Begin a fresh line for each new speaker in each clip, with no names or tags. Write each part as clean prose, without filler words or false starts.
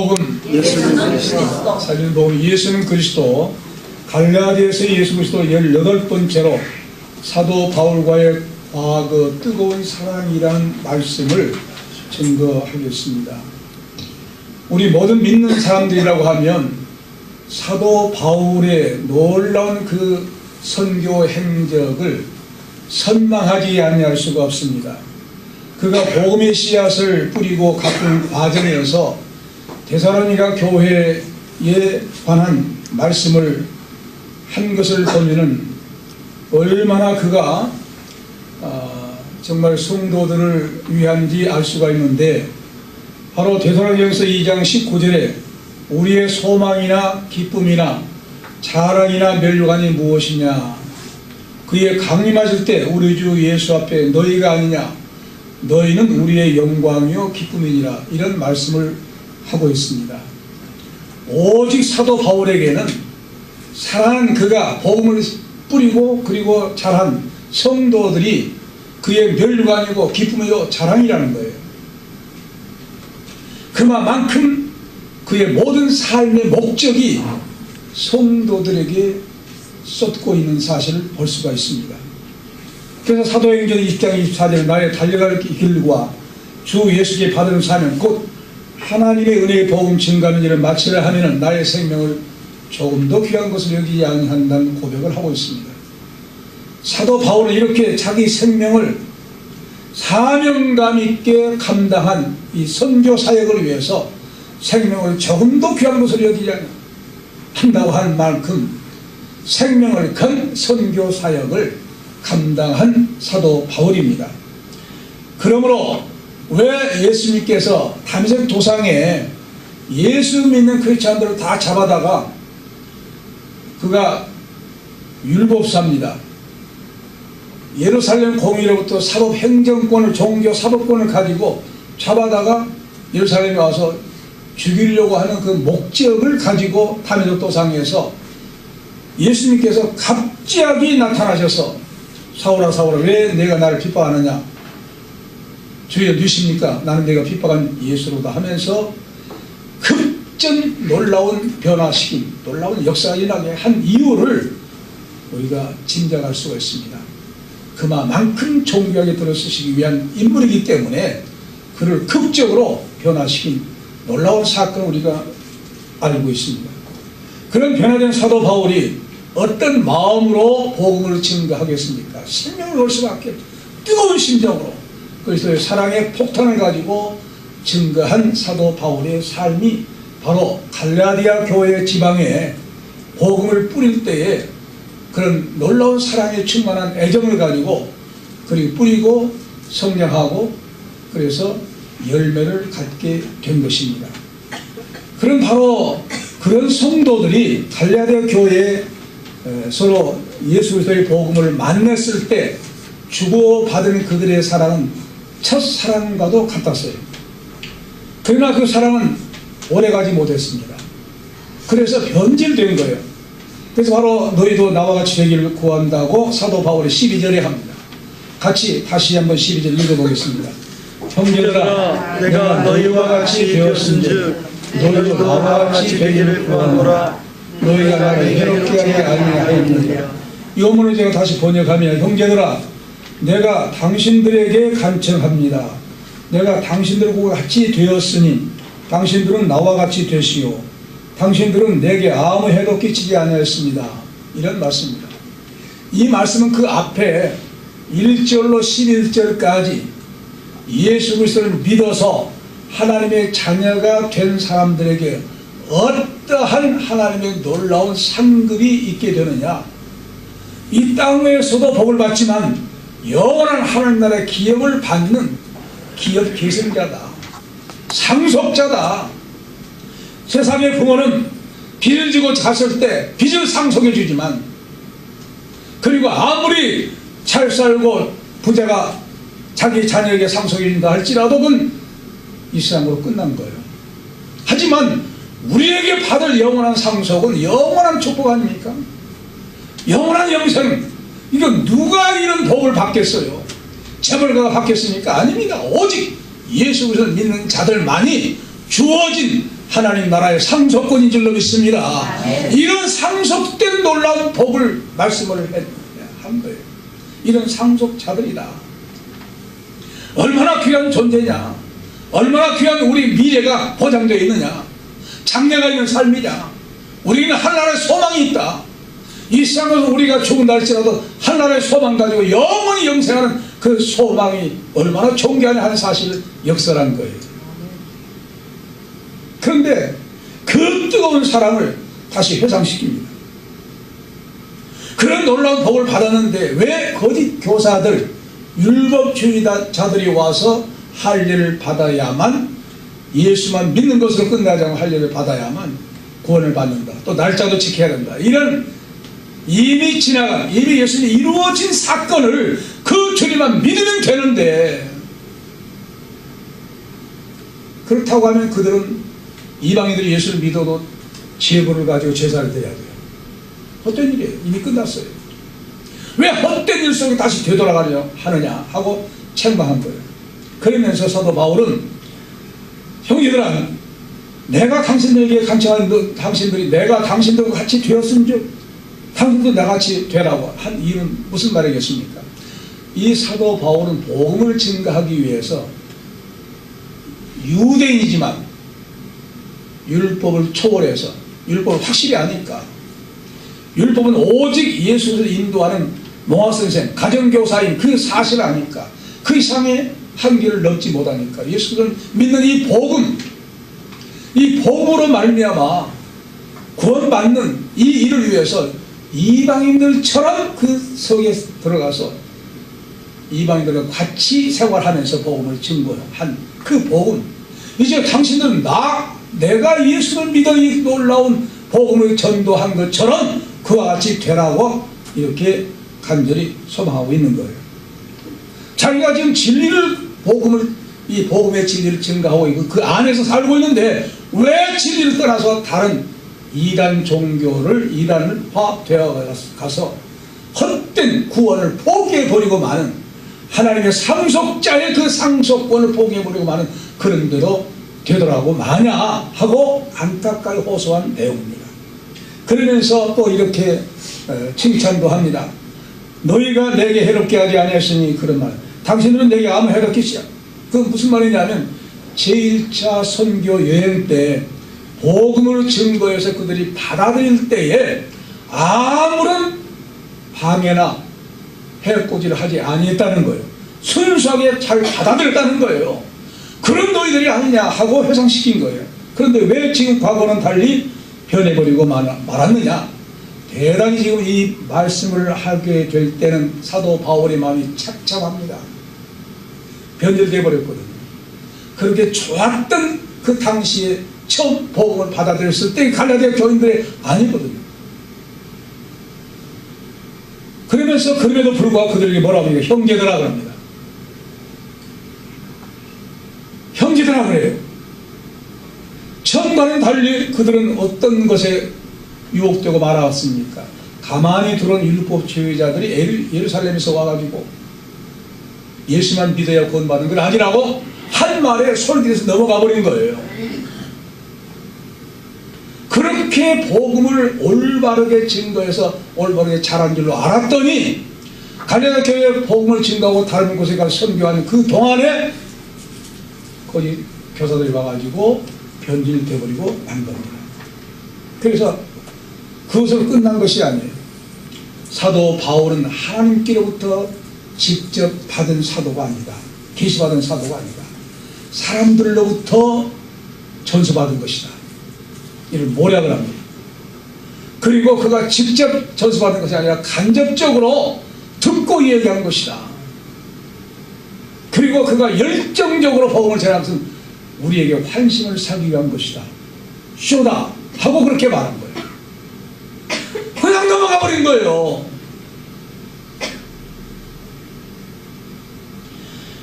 복음
예수는 그리스도.
살리는 복음 예수는 그리스도. 갈라디아서 예수 그리스도 18번째로 사도 바울과의 과거 뜨거운 사랑이라는 말씀을 증거하겠습니다. 우리 모든 믿는 사람들이라고 하면 사도 바울의 놀라운 그 선교 행적을 선망하지 아니할 수가 없습니다. 그가 복음의 씨앗을 뿌리고 가꾼 과정에서 데살로니가 교회에 관한 말씀을 한 것을 보면은 얼마나 그가 정말 성도들을 위한지 알 수가 있는데, 바로 데살로니가서 2장 19절에 우리의 소망이나 기쁨이나 자랑이나 멸류관이 무엇이냐, 그의 강림하실 때 우리 주 예수 앞에 너희가 아니냐, 너희는 우리의 영광이요 기쁨이니라, 이런 말씀을 하고 있습니다. 오직 사도 바울에게는 사랑하는 그가 복음을 뿌리고 그리고 자란 성도들이 그의 멸류관이고 기쁨이요 자랑이라는 거예요. 그만큼 그의 모든 삶의 목적이 성도들에게 쏟고 있는 사실을 볼 수가 있습니다. 그래서 사도행전 20장 24절 나의 달려갈 길과 주 예수께 받은 사명 곧 하나님의 은혜의 복음 증가하는 일을 마치려 하면은 나의 생명을 조금 더 귀한 것을 여기지 아니한다는 고백을 하고 있습니다. 사도 바울은 이렇게 자기 생명을 사명감 있게 감당한 이 선교 사역을 위해서 생명을 조금 더 귀한 것을 여기지 한다고 한 만큼 생명을 건 선교 사역을 감당한 사도 바울입니다. 그러므로 왜 예수님께서 담에색 도상에 예수 믿는 크리스찬들을 다 잡아다가 그가 율법사입니다. 예루살렘 공의로부터 사법 행정권을, 종교 사법권을 가지고 잡아다가 예루살렘에 와서 죽이려고 하는 그 목적을 가지고 담에색 도상에서 예수님께서 갑자기 나타나셔서 사울아 사울아 왜 내가 나를 핍박하느냐, 주여 누십니까? 나는 내가 핍박한 예수로다 하면서 급전 놀라운 변화시킨, 놀라운 역사가 일어나게 한 이유를 우리가 짐작할 수가 있습니다. 그만큼 존귀하게 들어쓰시기 위한 인물이기 때문에 그를 극적으로 변화시킨 놀라운 사건을 우리가 알고 있습니다. 그런 변화된 사도 바울이 어떤 마음으로 복음을 증거하겠습니까? 생명을 걸 수밖에 없죠. 뜨거운 심정으로 그리스도의 사랑의 폭탄을 가지고 증거한 사도 바울의 삶이 바로 갈라디아 교회 지방에 복음을 뿌릴 때에 그런 놀라운 사랑에 충만한 애정을 가지고 그리고 뿌리고 성장하고 그래서 열매를 갖게 된 것입니다. 그런 바로 그런 성도들이 갈라디아 교회에 서로 예수 그리스도의 복음을 만났을 때 주고받은 그들의 사랑은 첫사랑과도 같았어요. 그러나 그 사랑은 오래가지 못했습니다. 그래서 변질된 거예요. 그래서 바로 너희도 나와 같이 되기를 구한다고 사도 바울이 12절에 합니다. 같이 다시 한번 12절 읽어보겠습니다. 형제들아 내가 너희와 같이 되었은즉 너희도 나와 같이 되기를 구하노라. 너희가 나를 해롭게 하지 아니하였느니라. 이 어문을 제가 다시 번역하면 형제들아 내가 당신들에게 간청합니다. 내가 당신들과 같이 되었으니 당신들은 나와 같이 되시오. 당신들은 내게 아무 해도 끼치지 아니하였습니다. 이런 말씀입니다. 이 말씀은 그 앞에 1절로 11절까지 예수 그리스도를 믿어서 하나님의 자녀가 된 사람들에게 어떠한 하나님의 놀라운 상급이 있게 되느냐, 이 땅에서도 복을 받지만 영원한 하나님 나라의 기업을 받는 기업 계승자다, 상속자다. 세상의 부모는 빚을 지고 잤을 때 빚을 상속해 주지만, 그리고 아무리 잘 살고 부자가 자기 자녀에게 상속해 준다 할지라도 그건 이 세상으로 끝난 거예요. 하지만 우리에게 받을 영원한 상속은 영원한 축복 아닙니까? 영원한 영생. 이거 누가 이런 복을 받겠어요? 재벌가가 받겠습니까? 아닙니다. 오직 예수 그리스도를 믿는 자들만이 주어진 하나님 나라의 상속권인 줄로 믿습니다. 이런 상속된 놀라운 복을 말씀을 한 거예요. 이런 상속자들이다. 얼마나 귀한 존재냐, 얼마나 귀한 우리 미래가 보장되어 있느냐, 장래가 있는 삶이냐. 우리는 하나님의 소망이 있다. 이 세상에서 우리가 죽은다 할지라도 하나님의 소망 가지고 영원히 영생하는 그 소망이 얼마나 존귀하냐 하는 사실을 역설한 거예요. 그런데 그 뜨거운 사랑을 다시 회상시킵니다. 그런 놀라운 복을 받았는데 왜 거짓 교사들, 율법주의자들이 와서 할례를 받아야만, 예수만 믿는 것으로 끝나지 않고 할례를 받아야만 구원을 받는다, 또 날짜도 지켜야 된다, 이런 이미 지나간, 이미 예수님이 이루어진 사건을 그 주님만 믿으면 되는데, 그렇다고 하면 그들은 이방인들이 예수를 믿어도 제물을 가지고 제사를 드려야 돼요. 헛된 일이에요. 이미 끝났어요. 왜 헛된 일 속에 다시 되돌아가느냐 하고 책망한 거예요. 그러면서 사도 바울은, 형제들아, 내가 당신들에게 간청한 당신들이 내가 당신들과 같이 되었은즉 당신도 나같이 되라고 한 이유는 무슨 말이겠습니까? 이 사도 바울은 복음을 증거하기 위해서 유대인이지만 율법을 초월해서, 율법을 확실히 아니까, 율법은 오직 예수를 인도하는 농학선생, 가정교사인 그 사실을 아니까, 그 이상의 한계를 넘지 못하니까 예수를 믿는 이 복음, 이 복음으로 말미암아 구원받는 이 일을 위해서 이방인들처럼 그 성에 들어가서 이방인들과 같이 생활하면서 복음을 증거한 그 복음, 이제 당신들은 내가 예수를 믿어 이 놀라운 복음을 전도한 것처럼 그와 같이 되라고 이렇게 간절히 소망하고 있는 거예요. 자기가 지금 진리를, 이 복음의 진리를 증거하고 있고 그 안에서 살고 있는데 왜 진리를 떠나서 다른 이단 종교를, 이단화되어 가서 헛된 구원을 포기해버리고 마는, 하나님의 상속자의 그 상속권을 포기해버리고 마는 그런 대로 되더라고 마냐 하고 안타까이 호소한 내용입니다. 그러면서 또 이렇게 칭찬도 합니다. 너희가 내게 해롭게 하지 아니했으니, 그런 말, 당신들은 내게 아무 해롭겠지. 그건 무슨 말이냐면 제1차 선교 여행 때 복음을 증거해서 그들이 받아들일 때에 아무런 방해나 해코지를 하지 아니했다는 거예요. 순수하게 잘 받아들였다는 거예요. 그런 너희들이 아니냐 하고 회상시킨 거예요. 그런데 왜 지금 과거는 달리 변해버리고 말았느냐? 대단히 지금 이 말씀을 하게 될 때는 사도 바울의 마음이 착잡합니다. 변질되어 버렸거든요. 그렇게 좋았던 그 당시에 처음 복음을 받아들였을 때 갈라디아 교인들이 아니거든요. 그러면서 그럼에도 불구하고 그들에게 뭐라고 합니까? 형제들아 그럽니다. 형제들아 그래요. 처음과는 달리 그들은 어떤 것에 유혹되고 말아왔습니까? 가만히 들어온 율법주의자들이 예루살렘에서 와가지고 예수만 믿어야 구원받는 건 아니라고 한 말에 솔깃해서 넘어가 버린 거예요. 그렇게 복음을 올바르게 증거해서 올바르게 잘한 줄로 알았더니 갈라디아 교회에 복음을 증거하고 다른 곳에 가서 선교하는 그 동안에 거기 교사들이 와가지고 변질돼버리고 만 겁니다. 그래서 그것으로 끝난 것이 아니에요. 사도 바울은 하나님께로부터 직접 받은 사도가 아니다. 계시받은 사도가 아니다. 사람들로부터 전수받은 것이다. 이를 모략을 합니다. 그리고 그가 직접 전수받은 것이 아니라 간접적으로 듣고 얘기한 것이다. 그리고 그가 열정적으로 복음을 전하면서 우리에게 환심을 사기 위한 것이다. 쇼다 하고 그렇게 말한 거예요. 그냥 넘어가 버린 거예요.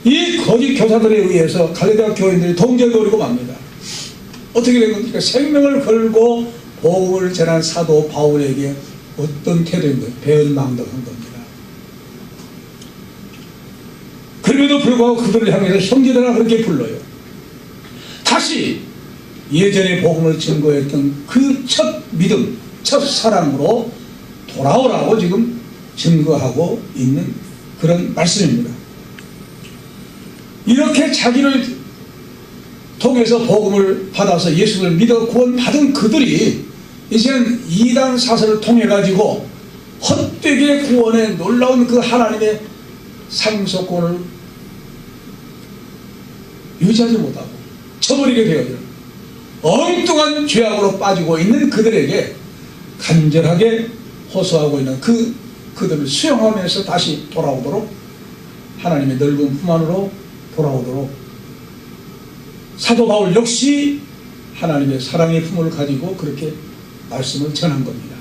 이 거짓 교사들에 의해서 갈라디아 교인들이 동절거리고 맙니다. 어떻게 된 겁니까? 생명을 걸고 복음을 전한 사도 바울에게 어떤 태도인 거예요? 배은망덕한 겁니다. 그럼에도 불구하고 그들을 향해서 형제들아 그렇게 불러요. 다시 예전에 복음을 증거했던 그 첫 믿음, 첫 사랑으로 돌아오라고 지금 증거하고 있는 그런 말씀입니다. 이렇게 자기를 통해서 복음을 받아서 예수를 믿어 구원받은 그들이 이제는 이단 사설을 통해 가지고 헛되게 구원의 놀라운 그 하나님의 상속권을 유지하지 못하고 쳐버리게 되어요. 엉뚱한 죄악으로 빠지고 있는 그들에게 간절하게 호소하고 있는 그들을 수용하면서 다시 돌아오도록, 하나님의 넓은 품 안으로 돌아오도록 사도 바울 역시 하나님의 사랑의 품을 가지고 그렇게 말씀을 전한 겁니다.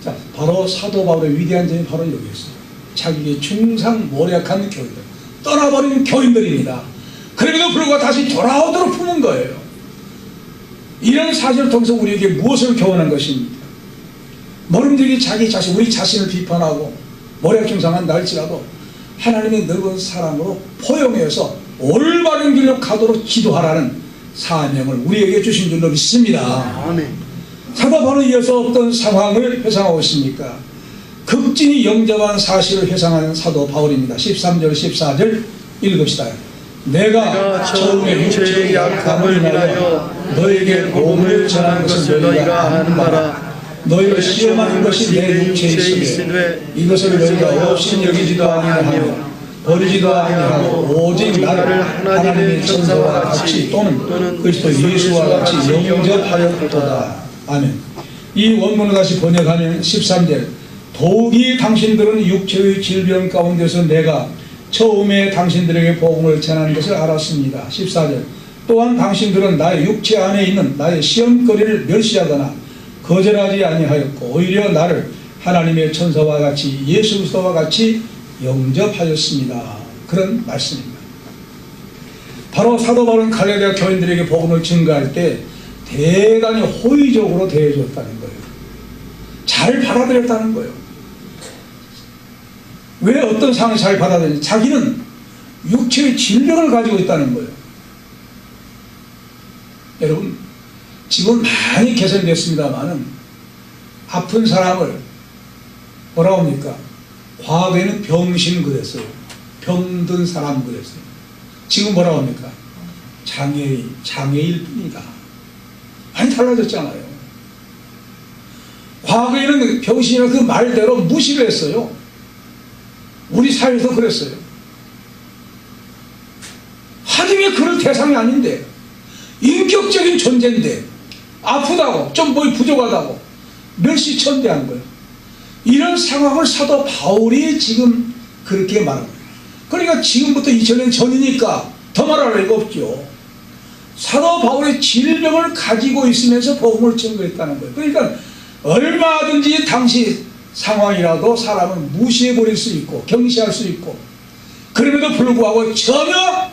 자, 바로 사도 바울의 위대한 점이 바로 여기 있어요. 자기의 중상모략한 교인들, 떠나버린 교인들입니다. 그럼에도 불구하고 다시 돌아오도록 품은 거예요. 이런 사실을 통해서 우리에게 무엇을 교훈한 것입니까? 모름지기 자기 자신, 우리 자신을 비판하고 모략 중상한다 할지라도 하나님의 넓은 사랑으로 포용해서 올바른 길로 가도록 기도하라는 사명을 우리에게 주신 줄로 믿습니다.
아멘.
사도 바울은 이어서 어떤 상황을 회상하고 있습니까? 극진히 영접한 사실을 회상하는 사도 바울입니다. 13절 14절 읽읍시다. 내가 처음에 육체의 약함을 인하여 너에게 복음을 전한 것을 너희가 아는 바라. 너희를 시험하는 것이 내 육체에 있으되 이것을 너희가 없인 여기지도 아니하며 버리지도 아니하고 오직 나를 하나님의 천사와 같이 또는 그리스도 예수와 같이 영접하였도다. 아멘. 이 원문을 다시 번역하면 13절, 더욱이 당신들은 육체의 질병 가운데서 내가 처음에 당신들에게 복음을 전하는 것을 알았습니다. 14절, 또한 당신들은 나의 육체 안에 있는 나의 시험거리를 멸시하거나 거절하지 아니하였고 오히려 나를 하나님의 천사와 같이 예수 그리스도와 같이 영접하였습니다. 그런 말씀입니다. 바로 사도 바울은 갈라디아 교인들에게 복음을 증거할 때 대단히 호의적으로 대해줬다는 거예요. 잘 받아들였다는 거예요. 왜 어떤 상황을 잘 받아들였는지, 자기는 육체의 질병을 가지고 있다는 거예요. 여러분, 지금 많이 개선됐습니다만은 아픈 사람을 뭐라고 합니까? 과거에는 병신 그랬어요. 병든 사람 그랬어요. 지금 뭐라고 합니까? 장애일 뿐이다. 많이 달라졌잖아요. 과거에는 병신이라는 그 말대로 무시를 했어요. 우리 사회에서 그랬어요. 하등에 그럴 대상이 아닌데, 인격적인 존재인데 아프다고, 좀 뭐 부족하다고 멸시천대한 거예요. 이런 상황을 사도 바울이 지금 그렇게 말합니다. 그러니까 지금부터 2000년 전이니까 더 말할 이유가 없죠. 사도 바울의 질병을 가지고 있으면서 복음을 증거했다는 거예요. 그러니까 얼마든지 당시 상황이라도 사람을 무시해버릴 수 있고 경시할 수 있고, 그럼에도 불구하고 전혀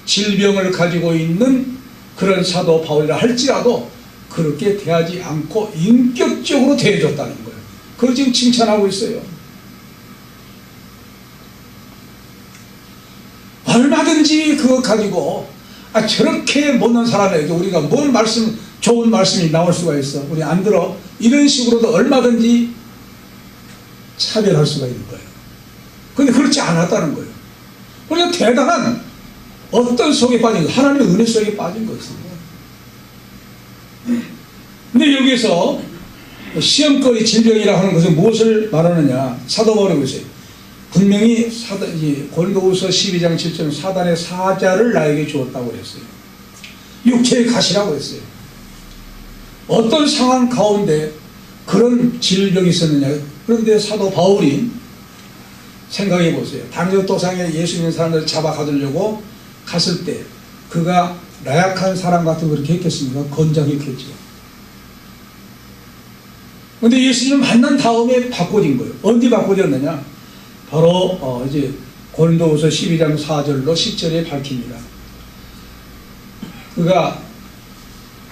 질병을 가지고 있는 그런 사도 바울이라 할지라도 그렇게 대하지 않고 인격적으로 대해줬다는 거예요. 그걸 지금 칭찬하고 있어요. 얼마든지 그거 가지고 저렇게 못난 사람에게 우리가 뭔 말씀, 좋은 말씀이 나올 수가 있어, 우리 안 들어, 이런 식으로도 얼마든지 차별할 수가 있는 거예요. 근데 그렇지 않았다는 거예요. 그러니까 대단한 어떤 속에 빠진 거, 하나님의 은혜 속에 빠진 것입니다. 근데 여기서 시험거리 질병이라 하는 것은 무엇을 말하느냐? 사도 바울이 있어요. 분명히 고린도후서 12장 7절 사단의 사자를 나에게 주었다고 했어요. 육체의 가시라고 했어요. 어떤 상황 가운데 그런 질병이 있었느냐? 그런데 사도 바울이 생각해 보세요. 당뇨 도상에 예수 믿는 사람들을 잡아 가두려고 갔을 때 그가 나약한 사람 같은 거 그렇게 했겠습니까? 건장했겠죠. 그런데 예수님을 만난 다음에 바꿔진 거예요. 언제 바꿔졌느냐? 바로 이제 고린도후서 12장 4절로 10절에 밝힙니다. 그가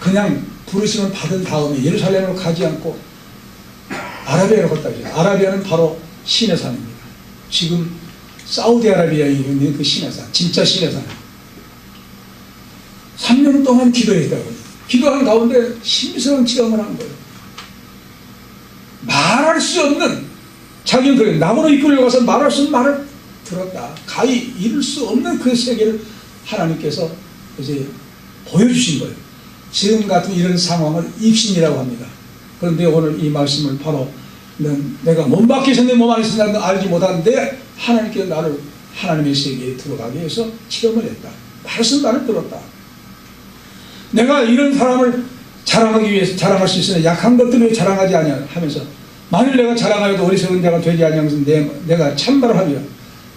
그냥 부르심을 받은 다음에 예루살렘으로 가지 않고 아라비아로 갔다 오죠. 아라비아는 바로 시내산입니다. 지금 사우디아라비아에 있는 그 시내산, 진짜 시내산. 3년 동안 기도했다고요. 기도한 가운데 심스러운 체험을 한 거예요. 말할 수 없는, 자기는 그래, 나무로 이끌려가서 말할 수 없는 말을 들었다. 가히 이룰 수 없는 그 세계를 하나님께서 이제 보여주신 거예요. 지금 같은 이런 상황을 입신이라고 합니다. 그런데 오늘 이 말씀을 바로 내가 몸 밖에 있었는데 몸 안에 있었는데 알지 못하는데 하나님께서 나를 하나님의 세계에 들어가게 해서 체험을 했다. 말씀 나를 들었다. 내가 이런 사람을 자랑하기 위해서 자랑할 수 있으나 약한 것들을 자랑하지 아니하 하면서 만일 내가 자랑하여도 어리석은 자가 되지 아니하면서 내가 참말을 하리라.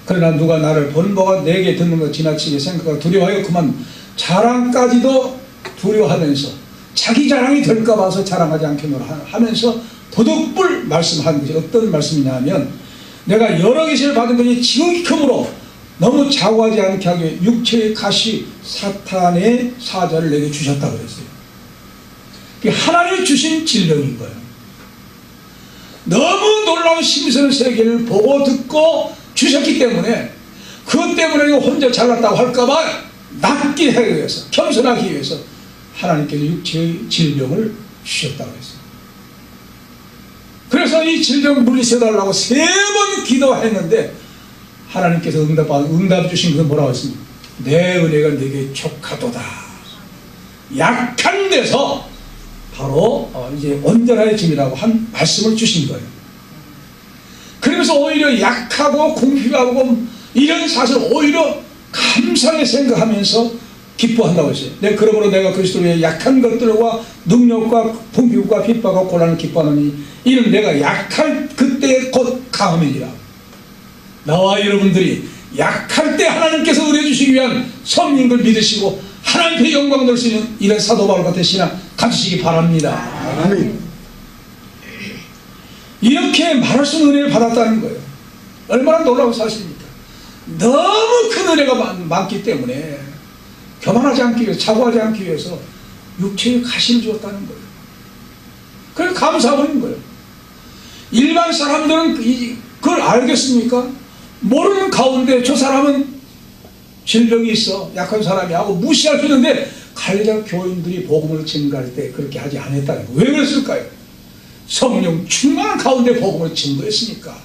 그러나 누가 나를 보는 바가 내게 듣는 것 지나치게 생각하고 두려워하여 그만 자랑까지도 두려워하면서 자기 자랑이 될까 봐서 자랑하지 않겠노라 하면서 도둑불 말씀한 것이 어떤 말씀이냐 하면 내가 여러 계시를 받은 것이 지극히 크므로 너무 자고하지 않게 하기 위해 육체의 가시 사탄의 사자를 내게 주셨다고 그랬어요. 그게 하나님이 주신 질병인 거예요. 너무 놀라운 심스러운 세계를 보고 듣고 주셨기 때문에 그것 때문에 혼자 잘났다고 할까봐 낫게 하기 위해서 겸손하기 위해서 하나님께서 육체의 질병을 주셨다고 했어요. 그래서 이 질병을 물리쳐달라고 3번 기도했는데 하나님께서 응답 주신 것은 뭐라고 했습니까? 내 은혜가 네게 족하도다. 약한 데서 바로 이제 온전해짐이라고 한 말씀을 주신 거예요. 그러면서 오히려 약하고 궁핍하고 이런 사실 오히려 감사하게 생각하면서 기뻐한다고 했어요. 그러므로 내가 그리스도의 약한 것들과 능력과 궁핍과 핍박과 고난을 기뻐하노니 이는 내가 약할 그때 곧 강함이니라. 나와 여러분들이 약할 때 하나님께서 은혜 주시기 위한 섭리인 걸 믿으시고 하나님께 영광 돌 수 있는 이런 사도 바울 같은 신앙 가지시기 바랍니다. 아멘. 이렇게 말할 수 있는 은혜를 받았다는 거예요. 얼마나 놀라운 사실입니까? 너무 큰 은혜가 많기 때문에 교만하지 않기 위해서, 자고하지 않기 위해서 육체의 가시를 주었다는 거예요. 그래서 감사하고 있는 거예요. 일반 사람들은 그걸 알겠습니까? 모르는 가운데 저 사람은 질병이 있어, 약한 사람이 하고 무시할 수 있는데 갈대아 교인들이 복음을 증거할 때 그렇게 하지 않았다는 거예요. 왜 그랬을까요? 성령 충만한 가운데 복음을 증거했으니까.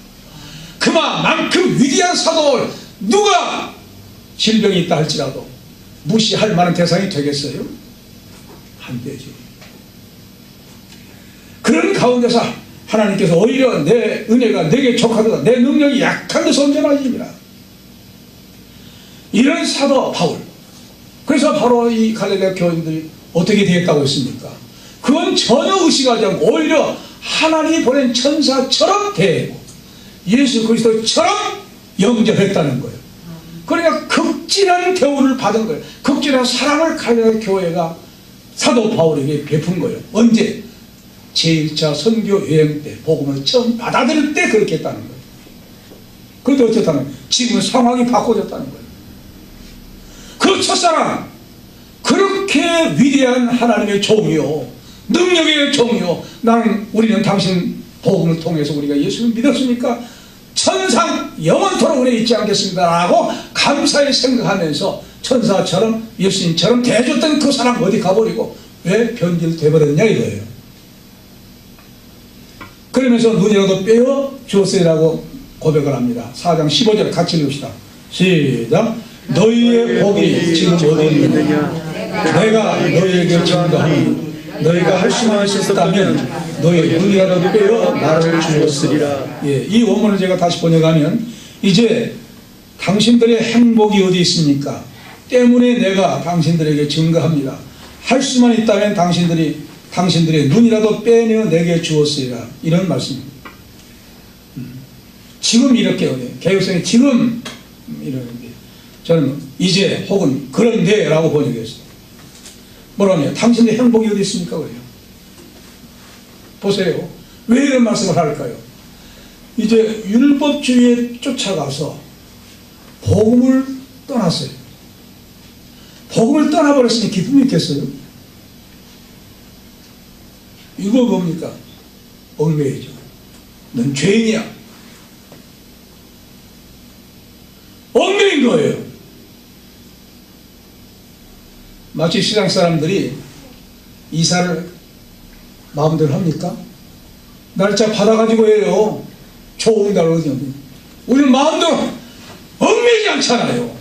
그만큼 위대한 사도를 누가 질병이 있다 할지라도 무시할 만한 대상이 되겠어요? 안 되지. 그런 가운데서 하나님께서 오히려 내 은혜가 내게 족하도다. 내 능력이 약한 데서 온전하지니라. 이런 사도 바울. 그래서 바로 이 갈릴레아 교인들이 어떻게 되었다고 했습니까? 그건 전혀 의식하지 않고 오히려 하나님이 보낸 천사처럼 대하고 예수 그리스도처럼 영접했다는 거예요. 그러니까 극진한 대우를 받은 거예요. 극진한 사랑을 갈릴레아 교회가 사도 바울에게 베푼 거예요. 언제? 제1차 선교 여행 때 복음을 처음 받아들일 때 그렇게 했다는 거예요. 그런데 어쨌다면 지금은 상황이 바꿔졌다는 거예요. 그 첫사랑 그렇게 위대한 하나님의 종이요 능력의 종이요 우리는 당신 복음을 통해서 우리가 예수를 믿었으니까 천상 영원토록 은혜 있지 않겠습니다 라고 감사히 생각하면서 천사처럼 예수님처럼 대해줬던 그 사람 어디 가버리고 왜 변질돼버렸냐 이거예요. 그러면서 눈이라도 빼어 주었으리라고 고백을 합니다. 4장 15절 같이 읽읍시다. 시작. 너희의 복이 지금 어디 있느냐? 내가 너희에게 증거하니 너희가 할 수만 있었다면 너희의 눈이라도 빼어 나를 주었으리라. 예, 이 원문을 제가 다시 번역하면 이제 당신들의 행복이 어디 있습니까? 때문에 내가 당신들에게 증거합니다. 할 수만 있다면 당신들의 눈이라도 빼내어 내게 주었으리라. 이런 말씀입니다. 지금 이렇게 개혁성이 지금 이러는데 저는 이제 혹은 그런데 라고 번역했어요. 뭐라며? 당신의 행복이 어디 있습니까? 그래요. 보세요. 왜 이런 말씀을 할까요? 이제 율법주의에 쫓아가서 복음을 떠났어요. 복음을 떠나버렸으니 기쁨이 있겠어요? 이거 뭡니까? 얽매이죠. 넌 죄인이야. 얽매인 거예요. 마치 시장 사람들이 이사를 마음대로 합니까? 날짜 받아가지고 해요. 좋은 날 어디 어디. 우리는 마음대로 얽매이지 않잖아요.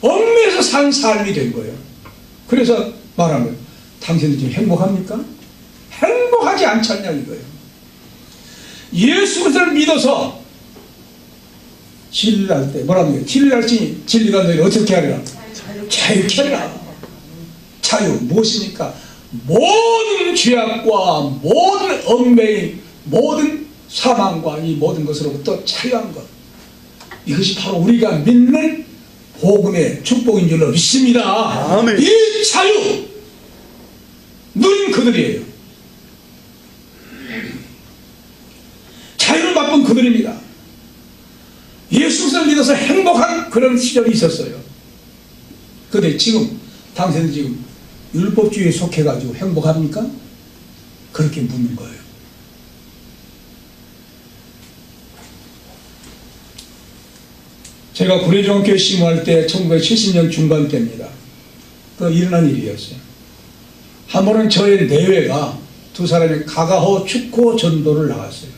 얽매여서 산 삶이 된 거예요. 그래서 말하는 거예요. 당신들 지금 행복합니까? 행복하지 않잖냐 이거예요. 예수 그리스도를 믿어서 진리를 할 때 뭐라는 거예요? 진리를 할지 진리가 너희를 어떻게 하리라? 자유케 하리라. 자유 무엇입니까? 모든 죄악과 모든 얽매임, 모든 사망과 이 모든 것으로부터 자유한 것. 이것이 바로 우리가 믿는 복음의 축복인 줄로 믿습니다.
아멘.
이 자유 누린 그들이에요. 자유를 맛본 그들입니다. 예수를 믿어서 행복한 그런 시절이 있었어요. 그런데 지금 당신은 지금 율법주의에 속해가지고 행복합니까? 그렇게 묻는 거예요. 제가 구례종교회 심호할 때 1970년 중반 때입니다. 그 일어난 일이었어요. 한 번은 저의 내외가 두 사람이 가가호 축구 전도를 나갔어요.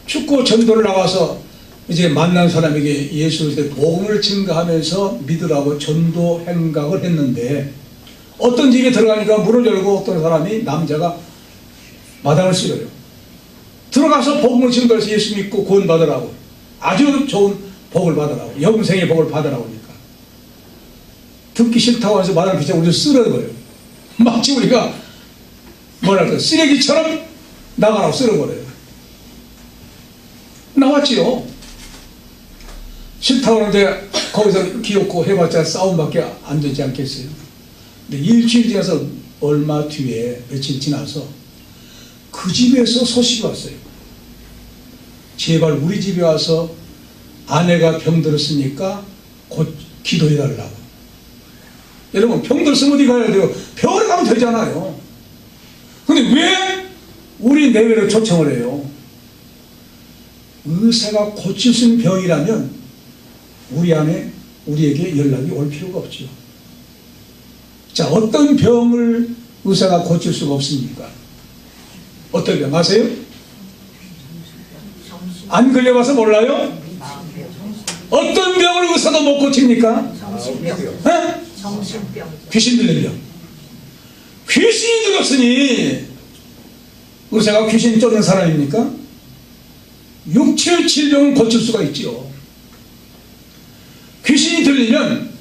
축구 전도를 나가서 이제 만난 사람에게 예수의 복음을 증거하면서 믿으라고 전도 행각을 했는데 어떤 집에 들어가니까 문을 열고 어떤 사람이 남자가 마당을 쓸어요. 들어가서 복음을 증거해서 예수 믿고 구원 받으라고, 아주 좋은 복을 받으라고, 영생의 복을 받으라고 하니까 듣기 싫다고 해서 마당을 비쳐 우리를 쓸어버려요. 마치 우리가 뭐랄까 쓰레기처럼 나가라고 쓸어버려요. 나왔지요. 싫다고 하는데 거기서 기어코 해봤자 싸움밖에 안 되지 않겠어요. 근데 일주일 지나서 얼마 뒤에 며칠 지나서 그 집에서 소식이 왔어요. 제발 우리 집에 와서 아내가 병들었으니까 곧 기도해달라고. 여러분 병들었으면 어디 가야 돼요? 병원에 가면 되잖아요. 근데 왜 우리 내외로 초청을 해요? 의사가 고칠 수 있는 병이라면 우리에게 연락이 올 필요가 없죠. 자, 어떤 병을 의사가 고칠 수가 없습니까? 어떤 병 아세요? 안 걸려봐서 몰라요? 어떤 병을 의사도 못 고칩니까?
정신병.
귀신 들린 병. 귀신이 들었으니 의사가 귀신 쫓는 사람입니까? 육체의 질병을 고칠 수가 있죠. 귀신이 들리면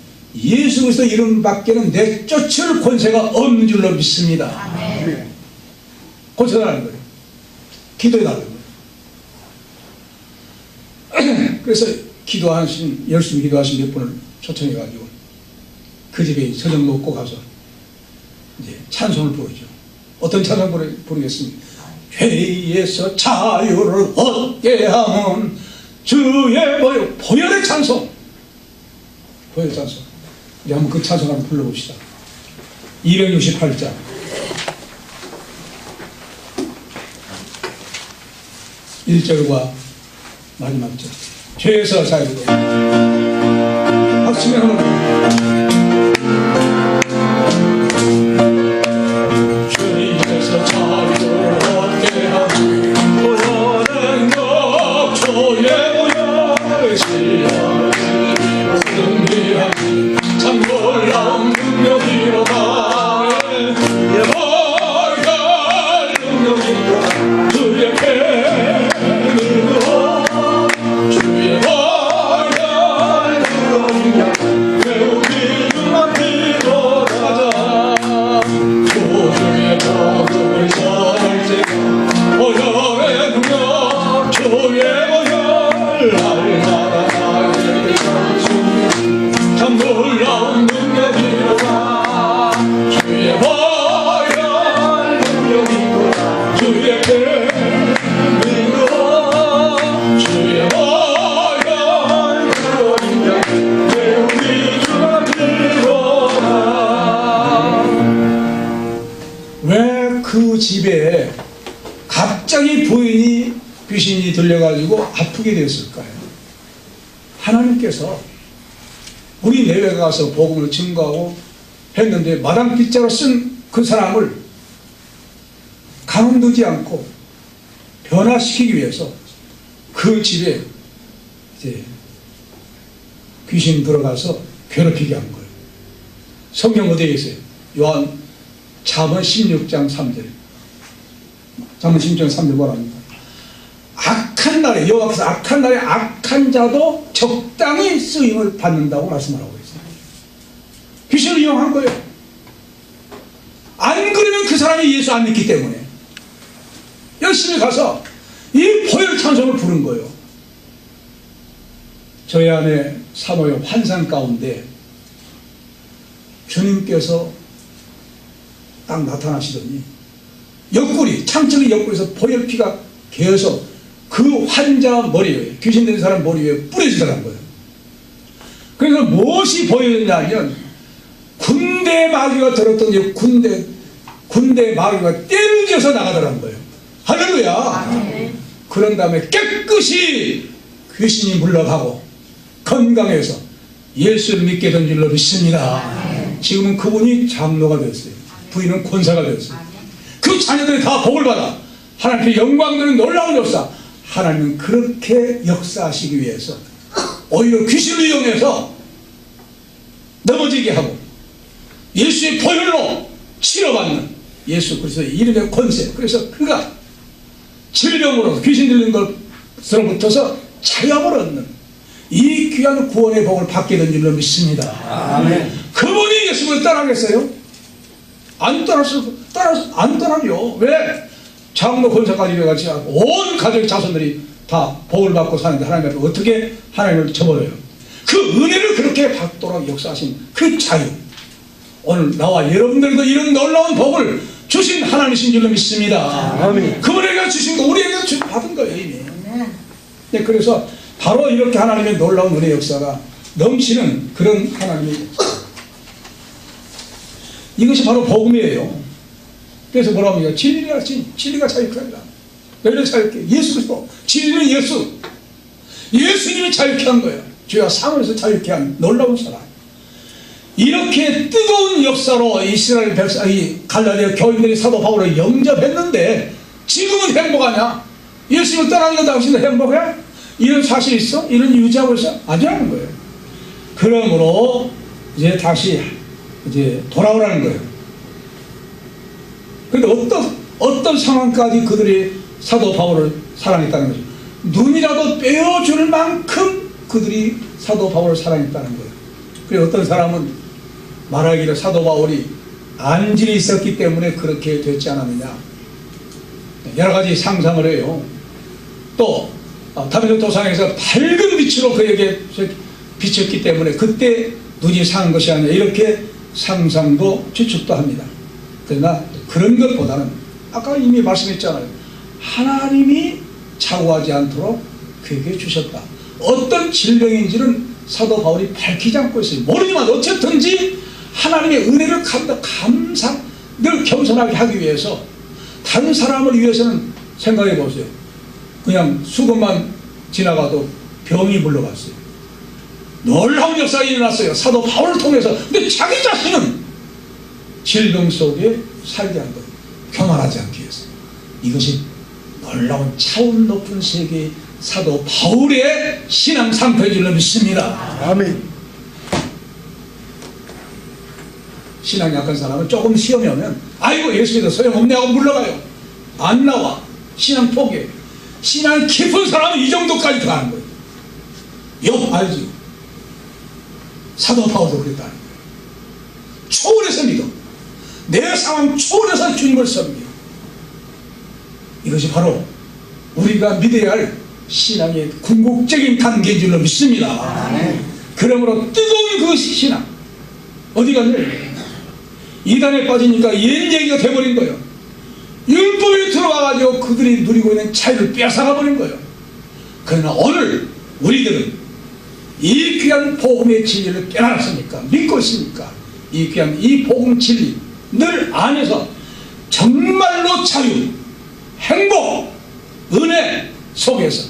예수 그리스도 이름 밖에는 내쫓을 권세가 없는 줄로 믿습니다.
아멘.
고쳐달라는 거예요. 기도해달라는 거예요. 그래서 열심히 기도하신 몇 분을 초청해가지고 그 집에 저녁 먹고 가서 이제 찬송을 부르죠. 어떤 찬송을 부르겠습니까? 죄에서 자유를 얻게 하면 주의 보혈의 찬송. 보혈의 찬송. 우리 한번 그 찬송 한번 불러봅시다. 268장. 1절과 마지막 절. 죄에서 자유를 박수면 한번. 죄에서 자유를 얻게 하는 보혈의 것 주의 보혈의 시야를 승리하니 참 놀라운 능력이로다. 예발갈 능력이로다. 주의 폐는으로 주의 발갈 능력 매우 귀중한 피로 가자. 주의 복음을 전할 때가 보혈의 능력 주의 보혈 날마다 나에게 전수 참 놀라운 능력이로다. 주의 보혈 능력이로다. 주의 폐능으로 주의 보혈 능력 매우 귀중한 피로다. 왜 그 집에 갑자기 부인이 귀신이 들려가지고 아프게 되었을까요? 하나님께서 우리 내외가 가서 복음을 증거하고 했는데 마당 빗자루 쓴 그 사람을 가만두지 않고 변화시키기 위해서 그 집에 이제 귀신 들어가서 괴롭히게 한 거예요. 성경 어디에 있어요? 요한 잠언 16장 3절. 잠언 16장 3절 뭐라 합니까? 악한 날에, 여호와께서 악한 날에 악한 자도 적당히 쓰임을 받는다고 말씀하고 있어요. 귀신을 이용한 거예요. 안 그러면 그 사람이 예수 안 믿기 때문에 열심히 가서 이 보혈 찬송을 부른 거예요. 저희 안에 사모의 환상 가운데 주님께서 딱 나타나시더니 옆구리, 창천의 옆구리에서 보혈피가 개어서 그 환자 머리에, 귀신 들린 사람 머리 위에 뿌려지더라는 거예요. 그래서 무엇이 보였냐면 군대 마귀가 들었던 이 군대 마귀가 떼를 지어서 나가더라는 거예요. 할렐루야. 그런 다음에 깨끗이 귀신이 물러가고 건강해서 예수를 믿게 된 줄로 믿습니다. 지금은 그분이 장로가 되었어요. 부인은 권사가 되었어요. 그 자녀들이 다 복을 받아 하나님께 영광 되는 놀라운 역사. 하나님은 그렇게 역사하시기 위해서 오히려 귀신을 이용해서 넘어지게 하고 예수의 보혈로 치료받는 예수 그리스도의 이름의 권세. 그래서 그가 질병으로 귀신 들린 것으로부터서 자유함을 얻는 이 귀한 구원의 복을 받게 된 줄로 믿습니다. 아멘. 그분이 예수를 떠나겠어요? 안 떠나죠. 왜? 장로 권사까지 같이 온 가족 자손들이 다 복을 받고 사는데 하나님 앞에 어떻게 하나님을 저버려요? 그 은혜를 그렇게 받도록 역사하신 그 자유. 오늘 나와 여러분들도 이런 놀라운 복을 주신 하나님이신 줄로 믿습니다. 아멘. 그분에게 주신 거 우리에게 받은 거예요 이미. 네, 그래서 바로 이렇게 하나님의 놀라운 은혜 역사가 넘치는 그런 하나님의 역사. 이것이 바로 복음이에요. 그래서 뭐라고 합니까? 진리가 자유케 한다. 왜 자유케? 예수 그리스도. 진리는 예수. 예수님이 자유케 한 거예요. 죄와 사망에서 자유케 한 놀라운 사람. 이렇게 뜨거운 역사로 이스라엘 백성, 이 갈라디아 교인들이 사도 바울을 영접했는데 지금은 행복하냐? 예수님을 떠나는 당신은 행복해? 이런 사실이 있어? 이런 유지하고 있어? 아니라는 거예요. 그러므로 이제 다시 이제 돌아오라는 거예요. 그런데 어떤 상황까지 그들이 사도 바울을 사랑했다는 거죠. 눈이라도 빼어줄 만큼 그들이 사도 바울을 사랑했다는 거예요. 그리고 어떤 사람은 말하기를 사도 바울이 안질이 있었기 때문에 그렇게 됐지 않았느냐. 여러 가지 상상을 해요. 또 다메섹 도상에서 밝은 빛으로 그에게 비쳤기 때문에 그때 눈이 상한 것이 아니라 이렇게 상상도 추측도 합니다. 그러나 그런 것보다는 아까 이미 말씀했잖아요. 하나님이 착오하지 않도록 그에게 주셨다. 어떤 질병인지는 사도 바울이 밝히지 않고 있어요. 모르지만 어쨌든지 하나님의 은혜를 늘 겸손하게 하기 위해서 다른 사람을 위해서는 생각해 보세요. 그냥 수건만 지나가도 병이 물러갔어요. 놀라운 역사가 일어났어요. 사도 바울을 통해서. 근데 자기 자신은 질병 속에 살게 한 거예요. 교만하지 않기 위해서. 이것이 놀라운 차원 높은 세계의 사도 바울의 신앙 상태인 줄로 믿습니다. 아멘. 신앙이 약한 사람은 조금 시험이 오면 아이고 예수 믿어 소용없네 하고 물러가요. 안 나와. 신앙 포기해. 신앙 깊은 사람은 이 정도까지 가는 거예요. 욥 알지? 사도 바울도 그랬다는 거예요. 초월해서 믿어. 내 상황 초월해서 주님을 섬겨. 이것이 바로 우리가 믿어야 할 신앙의 궁극적인 단계인 줄로 믿습니다. 그러므로 뜨거운 그 신앙 어디 갔냐? 이단에 빠지니까 옛 얘기가 돼버린 거예요. 율법에 들어와가지고 그들이 누리고 있는 자유를 뺏어가 버린 거예요. 그러나 오늘 우리들은 이 귀한 복음의 진리를 깨달았으니까 믿고 있으니까 이 귀한 이 복음 진리 늘 안에서 정말로 자유, 행복, 은혜 속에서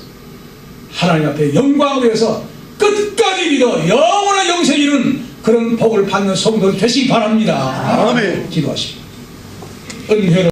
하나님 앞에 영광을 위해서 끝까지 믿어 영원한 영생 넘쳐지는 그런 복을 받는 성도 되시기 바랍니다.
아멘.
기도하십니다. 은혜로